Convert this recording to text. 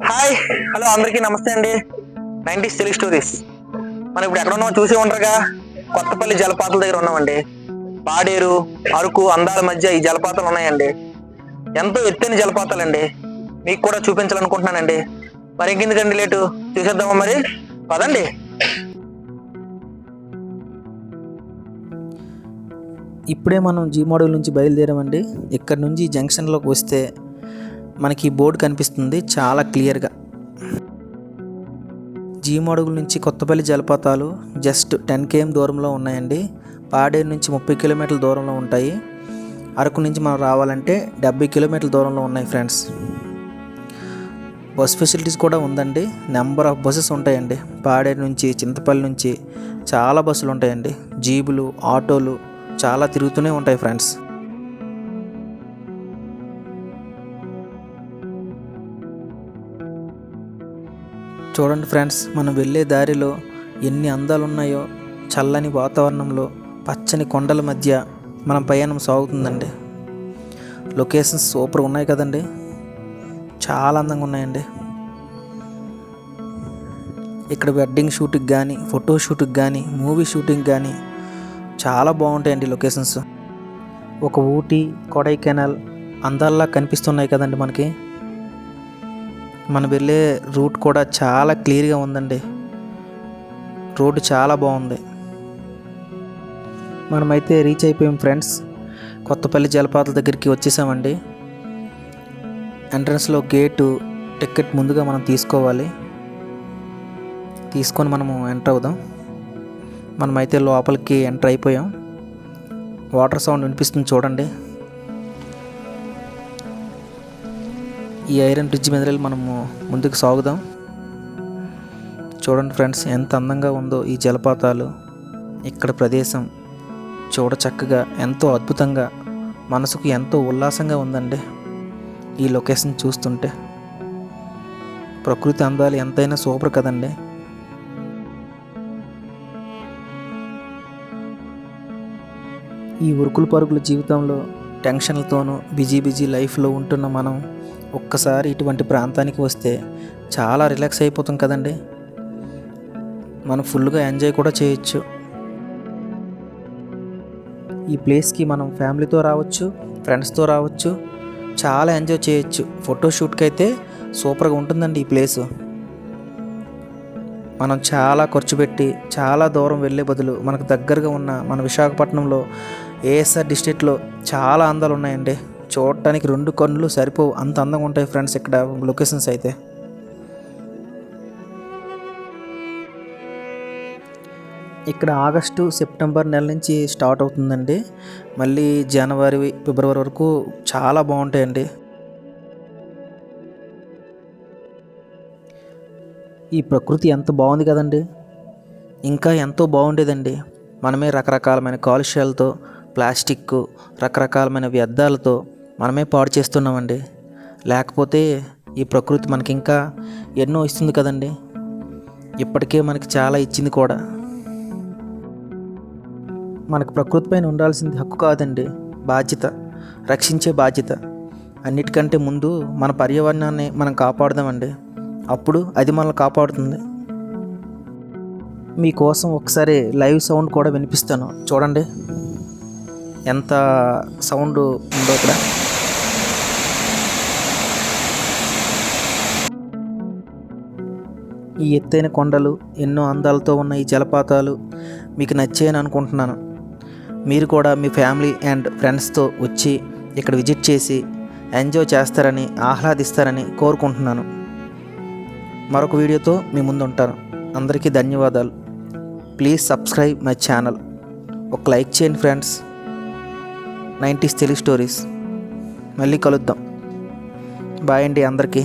Hi hello అందరికీ నమస్తే అండి. 90s Telugu stories. మనం ఇప్పుడు ఎక్కడ ఉన్నామో చూసి ఉండరుగా, కొత్తపల్లి జలపాతాల దగ్గర ఉన్నామండి. పాడేరు, అరకు అందాల మధ్య ఈ జలపాతాలు ఉన్నాయండి. ఎంతో ఎత్తైన జలపాతాలండి. మీకు కూడా చూపించాలనుకుంటున్నానండి. మరి ఇంకెందుకండి లేటు, చూసేద్దామా మరి? పదండి. ఇప్పుడే మనం జీమడుగుల నుంచి బయలుదేరామండి. ఇక్కడ నుంచి జంక్షన్లోకి వస్తే మనకి బోర్డు కనిపిస్తుంది చాలా క్లియర్గా. జీమడుగుల నుంచి కొత్తపల్లి జలపాతాలు జస్ట్ 10 km దూరంలో ఉన్నాయండి. పాడేరు నుంచి 30 కిలోమీటర్ల దూరంలో ఉంటాయి. అరకు నుంచి మనం రావాలంటే 70 కిలోమీటర్ల దూరంలో ఉన్నాయి ఫ్రెండ్స్. బస్ ఫెసిలిటీస్ కూడా ఉందండి. నెంబర్ ఆఫ్ బస్సెస్ ఉంటాయండి. పాడేరు నుంచి, చింతపల్లి నుంచి చాలా బస్సులు ఉంటాయండి. జీబులు, ఆటోలు చాలా తిరుగుతూనే ఉంటాయి ఫ్రెండ్స్. చూడండి ఫ్రెండ్స్, మనం వెళ్ళే దారిలో ఎన్ని అందాలు ఉన్నాయో. చల్లని వాతావరణంలో పచ్చని కొండల మధ్య మనం ప్రయాణం సాగుతుందండి. లొకేషన్స్ సూపర్ ఉన్నాయి కదండి, చాలా అందంగా ఉన్నాయండి. ఇక్కడ వెడ్డింగ్ షూట్కి కానీ, ఫోటో షూట్కి కానీ, మూవీ షూటింగ్ కానీ చాలా బాగుంటాయండి లొకేషన్స్. ఒక ఊటీ, కొడైకెనాల్ అందాల్లా కనిపిస్తున్నాయి కదండి మనకి. మనం వెళ్ళే రూట్ కూడా చాలా క్లియర్గా ఉందండి. రోడ్డు చాలా బాగుంది. మనమైతే రీచ్ అయిపోయాం ఫ్రెండ్స్. కొత్తపల్లి జలపాతాల దగ్గరికి వచ్చేసామండి. ఎంట్రన్స్లో గేటు టికెట్ ముందుగా మనం తీసుకోవాలి. తీసుకొని మనము ఎంటర్ అవుదాం. మనమైతే లోపలికి ఎంటర్ అయిపోయాం. వాటర్ సౌండ్ వినిపిస్తుంది చూడండి. ఈ ఐరన్ బ్రిడ్జ్ మీద మనము ముందుకు సాగుదాం. చూడండి ఫ్రెండ్స్, ఎంత అందంగా ఉందో ఈ జలపాతాలు. ఇక్కడ ప్రదేశం చూడ చక్కగా, ఎంతో అద్భుతంగా, మనసుకు ఎంతో ఉల్లాసంగా ఉందండి ఈ లొకేషన్ చూస్తుంటే. ప్రకృతి అందాలు ఎంతైనా సూపర్ కదండి. ఈ ఉరుకులు పరుగుల జీవితంలో టెన్షన్లతోనూ బిజీ లైఫ్లో ఉంటున్న మనం ఒక్కసారి ఇటువంటి ప్రాంతానికి వస్తే చాలా రిలాక్స్ అయిపోతాం కదండి. మనం ఫుల్గా ఎంజాయ్ కూడా చేయొచ్చు. ఈ ప్లేస్కి మనం ఫ్యామిలీతో రావచ్చు, ఫ్రెండ్స్తో రావచ్చు, చాలా ఎంజాయ్ చేయొచ్చు. ఫోటోషూట్కి అయితే సూపర్గా ఉంటుందండి ఈ ప్లేసు. మనం చాలా ఖర్చు పెట్టి చాలా దూరం వెళ్ళే బదులు మనకు దగ్గరగా ఉన్న మన విశాఖపట్నంలో ఏఎస్ఆర్ డిస్ట్రిక్ట్లో చాలా అందాలు ఉన్నాయండి. చూడటానికి 2 కన్నులు సరిపోవు, అంత అందంగా ఉంటాయి ఫ్రెండ్స్ ఇక్కడ లొకేషన్స్ అయితే. ఇక్కడ ఆగస్టు, సెప్టెంబర్ నెల నుంచి స్టార్ట్ అవుతుందండి. మళ్ళీ జనవరి, ఫిబ్రవరి వరకు చాలా బాగుంటాయండి. ఈ ప్రకృతి ఎంత బాగుంది కదండి. ఇంకా ఎంతో బాగుండేదండి. మనమే రకరకాలమైన కాలుష్యాలతో, ప్లాస్టిక్, రకరకాలమైన వ్యర్థాలతో మనమే పాడు చేస్తున్నామండి. లేకపోతే ఈ ప్రకృతి మనకి ఇంకా ఎన్నో ఇస్తుంది కదండి. ఇప్పటికే మనకి చాలా ఇచ్చింది కూడా. మనకు ప్రకృతి పైన ఉండాల్సింది హక్కు కాదండి, బాధ్యత, రక్షించే బాధ్యత. అన్నిటికంటే ముందు మన పర్యావరణాన్ని మనం కాపాడుదామండి. అప్పుడు అది మనల్ని కాపాడుతుంది. మీకోసం ఒకసారి లైవ్ సౌండ్ కూడా వినిపిస్తాను చూడండి, ఎంత సౌండ్ ఉందో ఇక్కడ. ఈ ఎత్తైన కొండలు, ఎన్నో అందాలతో ఉన్న ఈ జలపాతాలు మీకు నచ్చాయని అనుకుంటున్నాను. మీరు కూడా మీ ఫ్యామిలీ అండ్ ఫ్రెండ్స్తో వచ్చి ఇక్కడ విజిట్ చేసి ఎంజాయ్ చేస్తారని, ఆహ్లాదిస్తారని కోరుకుంటున్నాను. మరొక వీడియోతో మీ ముందు ఉంటాను. అందరికీ ధన్యవాదాలు. Please subscribe my channel. ఒక లైక్ చేయండి ఫ్రెండ్స్. 90s Telugu stories. మళ్ళీ కలుద్దాం. బాయ్ అండి అందరికీ.